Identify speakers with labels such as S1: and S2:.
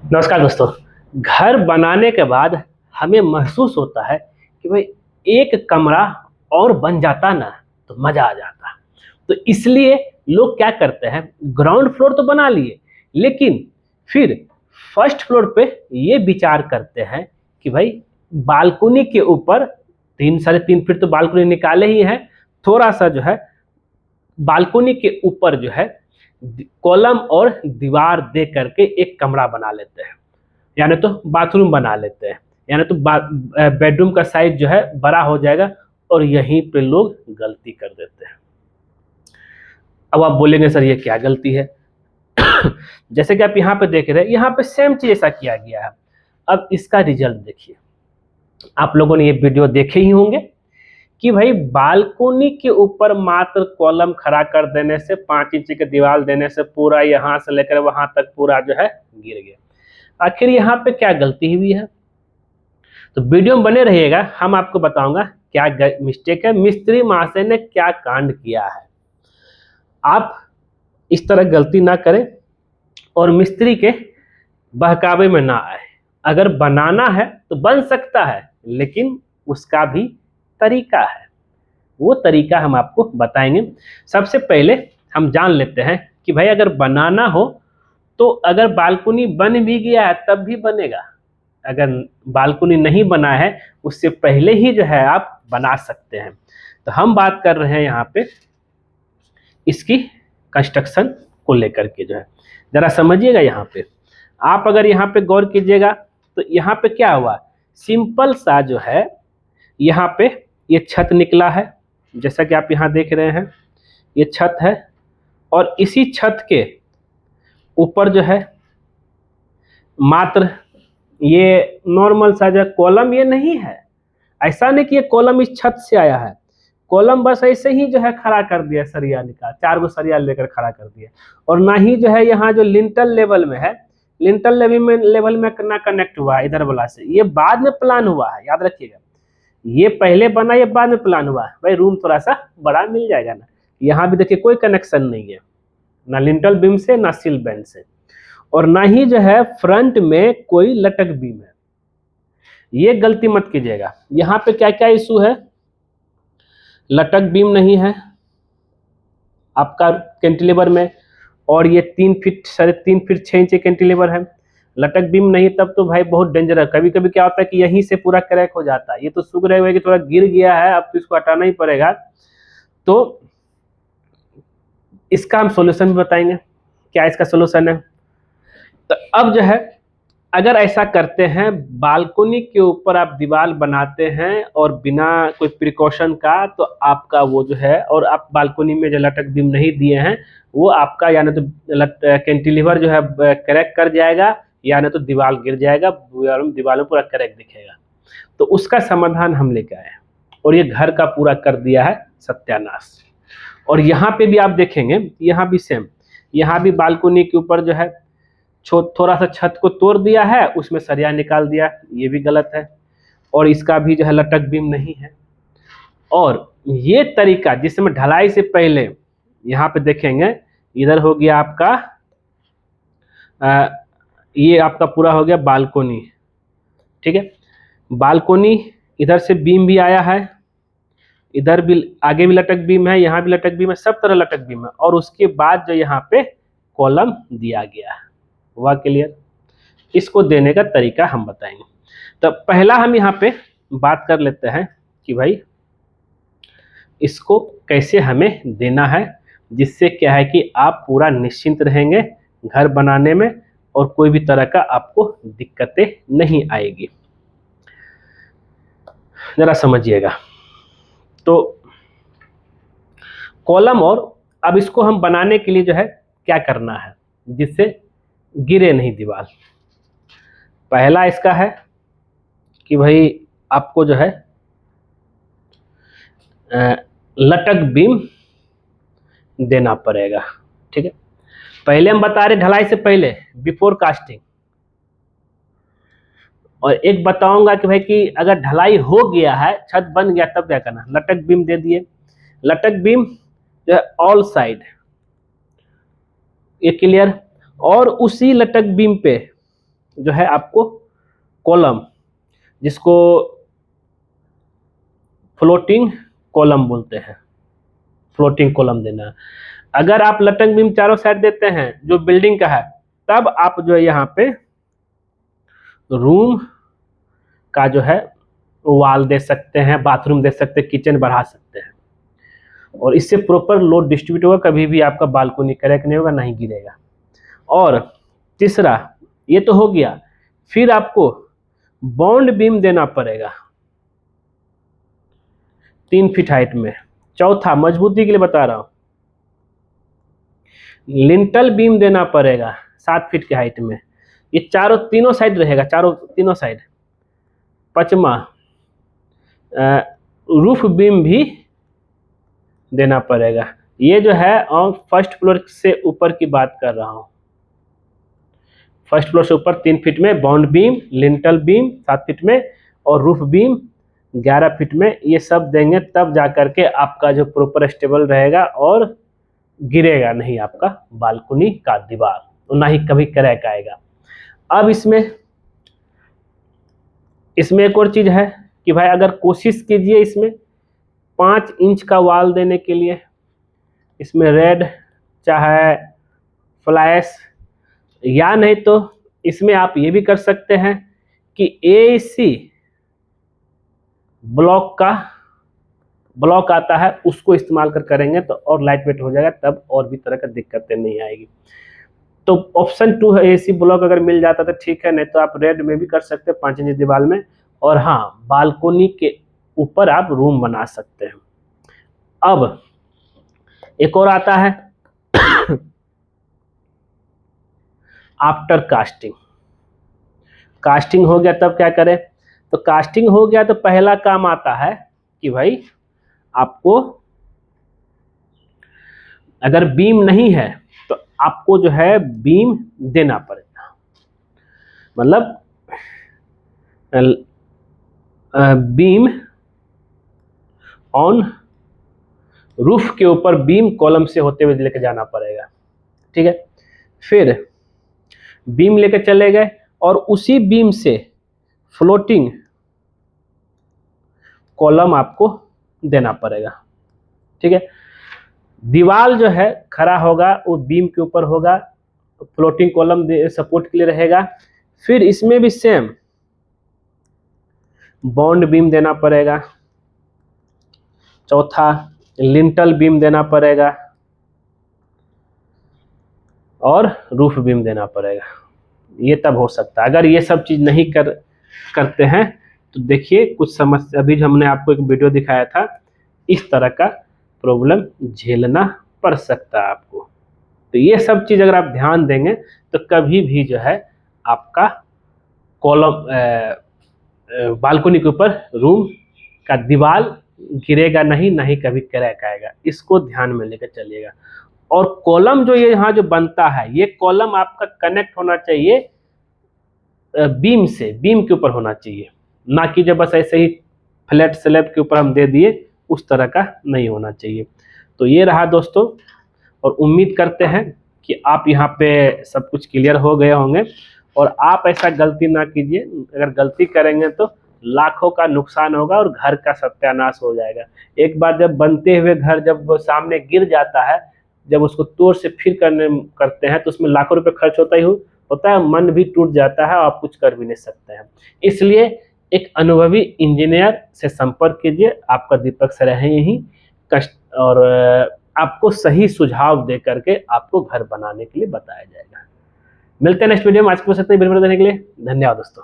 S1: नमस्कार दोस्तों। घर बनाने के बाद हमें महसूस होता है कि भाई एक कमरा और बन जाता ना तो मजा आ जाता। तो इसलिए लोग क्या करते हैं, ग्राउंड फ्लोर तो बना लिए, लेकिन फिर फर्स्ट फ्लोर पे ये विचार करते हैं कि भाई बालकनी के ऊपर 3 साढ़े 3 फीट तो बालकनी निकाले ही है, थोड़ा सा जो है बालकनी के ऊपर जो है कॉलम और दीवार दे करके एक कमरा बना लेते हैं, यानी तो बाथरूम बना लेते हैं, यानी तो बेडरूम का साइज जो है बड़ा हो जाएगा। और यहीं पे लोग गलती कर देते हैं। अब आप बोलेंगे सर ये क्या गलती है? जैसे कि आप यहाँ पे देख रहे हैं, यहाँ पे सेम चीज ऐसा किया गया है। अब इसका रिजल्ट देखिए। आप लोगों ने ये वीडियो देखे ही होंगे कि भाई बालकोनी के ऊपर मात्र कॉलम खड़ा कर देने से, 5 इंच की दीवार देने से पूरा यहाँ से लेकर वहां तक पूरा जो है गिर गया। आखिर यहाँ पे क्या गलती हुई है? तो वीडियो में बने रहिएगा, हम आपको बताऊंगा क्या मिस्टेक है, मिस्त्री महाशय ने क्या कांड किया है। आप इस तरह गलती ना करें और मिस्त्री के बहकावे में ना आए। अगर बनाना है तो बन सकता है, लेकिन उसका भी तरीका है, वो तरीका हम आपको बताएंगे। सबसे पहले हम जान लेते हैं कि भाई अगर बनाना हो तो अगर बालकनी बन भी गया है तब भी बनेगा। अगर बालकनी नहीं बना है उससे पहले ही जो है आप बना सकते हैं। तो हम बात कर रहे हैं यहाँ पे इसकी कंस्ट्रक्शन को लेकर के, जो है जरा समझिएगा। यहाँ पे आप अगर यहाँ पे गौर कीजिएगा तो यहाँ पे क्या हुआ, सिंपल सा जो है यहाँ पे ये छत निकला है, जैसा कि आप यहाँ देख रहे हैं ये छत है। और इसी छत के ऊपर जो है मात्र ये नॉर्मल सा जो कॉलम ये नहीं है, ऐसा नहीं कि ये कॉलम इस छत से आया है। कॉलम बस ऐसे ही जो है खड़ा कर दिया, सरिया निकाल 4 गो सरिया लेकर खड़ा कर दिया। और ना ही जो है यहाँ जो लिंटल लेवल में है, लिंटल लेवल में ना कनेक्ट हुआ है इधर वाला से, ये बाद में प्लान हुआ है, याद रखिएगा। ये पहले बना, ये बाद में प्लान हुआ है। भाई रूम थोड़ा सा बड़ा मिल जाएगा ना। यहाँ भी देखिए कोई कनेक्शन नहीं है, ना लिंटल बीम से ना सिल बैंड से, और ना ही जो है फ्रंट में कोई लटक बीम है। ये गलती मत कीजिएगा। यहाँ पे क्या क्या इशू है, लटक बीम नहीं है आपका कैंटिलीवर में, और ये 3 फीट साढ़े 3 फीट 6 इंच कैंटिलीवर है। लटक बीम नहीं तब तो भाई बहुत डेंजर है। कभी कभी क्या होता है कि यहीं से पूरा क्रैक हो जाता है। ये तो शुक्र है कि थोड़ा गिर गया है, अब तो इसको हटाना ही पड़ेगा। तो इसका हम सॉल्यूशन भी बताएंगे, क्या इसका सॉल्यूशन है। तो अब जो है अगर ऐसा करते हैं, बालकनी के ऊपर आप दीवार बनाते हैं और बिना कोई प्रिकॉशन का, तो आपका वो जो है, और आप बालकनी में जो लटक बीम नहीं दिए हैं वो आपका या नहीं तो कैंटिलीवर जो है क्रैक कर जाएगा, या नहीं तो दीवार गिर जाएगा, दीवार में पूरा क्रैक दिखेगा। तो उसका समाधान हम लेके आए हैं और ये घर का पूरा कर दिया है सत्यानाश। और यहाँ पे भी आप देखेंगे, यहाँ भी सेम, यहाँ भी बालकनी के ऊपर जो है थोड़ा सा छत को तोड़ दिया है, उसमें सरिया निकाल दिया, ये भी गलत है। और इसका भी जो है लटक बीम नहीं है। और ये तरीका जिसमें ढलाई से पहले यहाँ पे देखेंगे, इधर हो गया आपका ये आपका पूरा हो गया बालकनी, ठीक है। बालकनी इधर से बीम भी आया है, इधर भी आगे भी लटक बीम है, यहाँ भी लटक बीम है, सब तरह लटक बीम है। और उसके बाद जो यहाँ पे कॉलम दिया गया है, हुआ क्लियर। इसको देने का तरीका हम बताएंगे। तो पहला हम यहाँ पे बात कर लेते हैं कि भाई इसको कैसे हमें देना है, जिससे क्या है कि आप पूरा निश्चिंत रहेंगे घर बनाने में और कोई भी तरह का आपको दिक्कतें नहीं आएगी। जरा समझिएगा। तो कॉलम, और अब इसको हम बनाने के लिए जो है क्या करना है जिससे गिरे नहीं दीवार। पहला इसका है कि भाई आपको जो है लटक बीम देना पड़ेगा, ठीक है। पहले हम बता रहे ढलाई से पहले, बिफोर कास्टिंग। और एक बताऊंगा कि भाई कि अगर ढलाई हो गया है, छत बन गया, तब क्या करना, लटक बीम दे दिए। लटक बीम जो है ऑल साइड, ये क्लियर। और उसी लटक बीम पे जो है आपको कॉलम, जिसको फ्लोटिंग कॉलम बोलते हैं, फ्लोटिंग कॉलम देना है। अगर आप लटक बीम चारों साइड देते हैं जो बिल्डिंग का है, तब आप जो है यहाँ पे रूम का जो है वॉल दे सकते हैं, बाथरूम दे सकते हैं, किचन बढ़ा सकते हैं, और इससे प्रॉपर लोड डिस्ट्रीब्यूट होगा, कभी भी आपका बालकनी क्रैक नहीं होगा, नहीं गिरेगा। और तीसरा ये तो हो गया, फिर आपको बॉन्ड बीम देना पड़ेगा 3 फीट हाइट में। चौथा, मजबूती के लिए बता रहा हूं, लिंटल बीम देना पड़ेगा 7 फीट के हाइट में, ये तीनों साइड रहेगा, तीनों साइड। पांचवा, रूफ बीम भी देना पड़ेगा। ये जो है फर्स्ट फ्लोर से ऊपर की बात कर रहा हूँ, फर्स्ट फ्लोर से ऊपर 3 फीट में bond beam, lintel beam 7 feet में, और रूफ बीम 11 फीट में। ये सब देंगे तब जा करके आपका जो प्रॉपर स्टेबल रहेगा और गिरेगा नहीं आपका बालकनी का दीवार, और ना ही कभी क्रैक आएगा। अब इसमें एक और चीज है कि भाई अगर कोशिश कीजिए इसमें 5 इंच का वॉल देने के लिए, इसमें रेड चाहे फ्लैश, या नहीं तो इसमें आप ये भी कर सकते हैं कि एसी ब्लॉक आता है, उसको इस्तेमाल करेंगे तो और लाइट वेट हो जाएगा, तब और भी तरह का दिक्कतें नहीं आएगी। तो ऑप्शन 2 है एसी ब्लॉक, अगर मिल जाता तो ठीक है, नहीं तो आप रेड में भी कर सकते हैं 5 इंच दीवार में। और हाँ, बालकनी के ऊपर आप रूम बना सकते हैं। अब एक और आता है आफ्टर कास्टिंग। कास्टिंग हो गया तब क्या करें, तो कास्टिंग हो गया तो पहला काम आता है कि भाई आपको अगर बीम नहीं है तो आपको जो है बीम देना पड़ेगा, मतलब बीम ऑन रूफ के ऊपर बीम कॉलम से होते हुए लेके जाना पड़ेगा, ठीक है। फिर बीम लेके चले गए और उसी बीम से फ्लोटिंग कॉलम आपको देना पड़ेगा, ठीक है। दीवार जो है खड़ा होगा वो बीम के ऊपर होगा, फ्लोटिंग कॉलम सपोर्ट के लिए रहेगा। फिर इसमें भी सेम बॉन्ड बीम देना पड़ेगा। चौथा, लिंटल बीम देना पड़ेगा और रूफ बीम देना पड़ेगा। ये तब हो सकता है। अगर ये सब चीज नहीं करते हैं तो देखिए कुछ समस्या, अभी हमने आपको एक वीडियो दिखाया था, इस तरह का प्रॉब्लम झेलना पड़ सकता है आपको। तो ये सब चीज अगर आप ध्यान देंगे तो कभी भी जो है आपका कॉलम बालकनी के ऊपर रूम का दीवार गिरेगा नहीं, ना ही कभी क्रैक आएगा। इसको ध्यान में लेकर चलिएगा। और कॉलम जो ये यहाँ जो बनता है, ये कॉलम आपका कनेक्ट होना चाहिए बीम से, बीम के ऊपर होना चाहिए, ना कि जब बस ऐसे ही फ्लैट स्लैब के ऊपर हम दे दिए, उस तरह का नहीं होना चाहिए। तो ये रहा दोस्तों, और उम्मीद करते हैं कि आप यहाँ पे सब कुछ क्लियर हो गए होंगे और आप ऐसा गलती ना कीजिए। अगर गलती करेंगे तो लाखों का नुकसान होगा और घर का सत्यानाश हो जाएगा। एक बार जब बनते हुए घर जब वो सामने गिर जाता है, जब उसको तोड़ से फिर करते हैं तो उसमें लाखों रुपए खर्च होता है, मन भी टूट जाता है, आप कुछ कर भी नहीं सकते हैं। इसलिए एक अनुभवी इंजीनियर से संपर्क कीजिए। आपका दीपक सर है यही कष्ट, और आपको सही सुझाव दे करके आपको घर बनाने के लिए बताया जाएगा। मिलते हैं नेक्स्ट वीडियो में। आज को देने के लिए धन्यवाद दोस्तों।